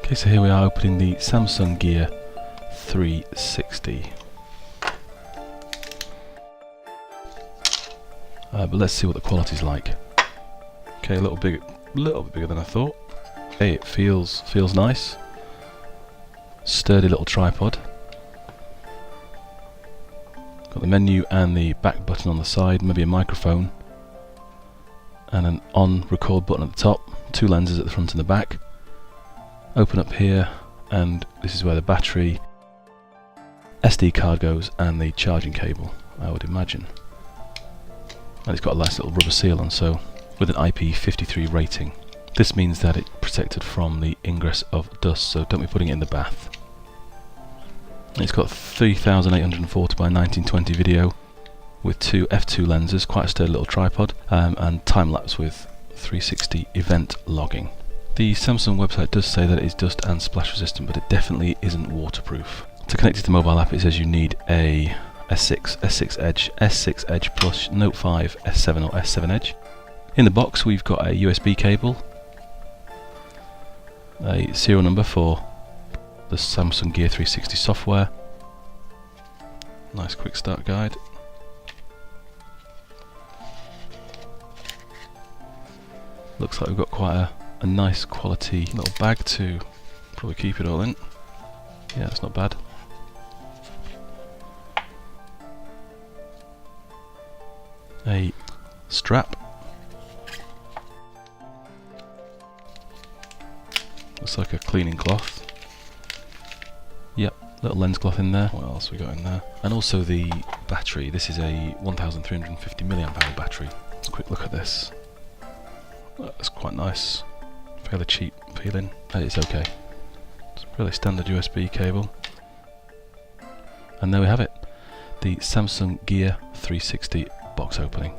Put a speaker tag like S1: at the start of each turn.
S1: Okay, so here we are opening the Samsung Gear 360. But let's see what the quality's like. Okay, a little bit bigger than I thought. Okay, it feels nice. Sturdy little tripod. Got the menu and the back button on the side, maybe a microphone, and an on record button at the top. Two lenses at the front and the back. Open up here, and this is where the battery, SD card goes, and the charging cable, I would imagine. And it's got a nice little rubber seal on, so with an IP53 rating. This means that it's protected from the ingress of dust, so don't be putting it in the bath. It's got 3840 by 1920 video with two f2 lenses, quite a sturdy little tripod, and time-lapse with 360 event logging. The Samsung website does say that it is dust and splash resistant, but it definitely isn't waterproof. To connect it to the mobile app, it says you need a S6, S6 Edge, S6 Edge Plus, Note 5, S7 or S7 Edge. In the box we've got a USB cable, a serial number for the Samsung Gear 360 software, nice quick start guide, looks like we've got quite a nice quality little bag to probably keep it all in. Yeah, that's not bad. A strap. Looks like a cleaning cloth. Yep, little lens cloth in there. What else we got in there? And also the battery. This is a 1350 milliamp hour battery. Quick look at this. That's quite nice. Fairly cheap feeling. It's okay. It's a really standard USB cable. And there we have it. The Samsung Gear 360 box opening.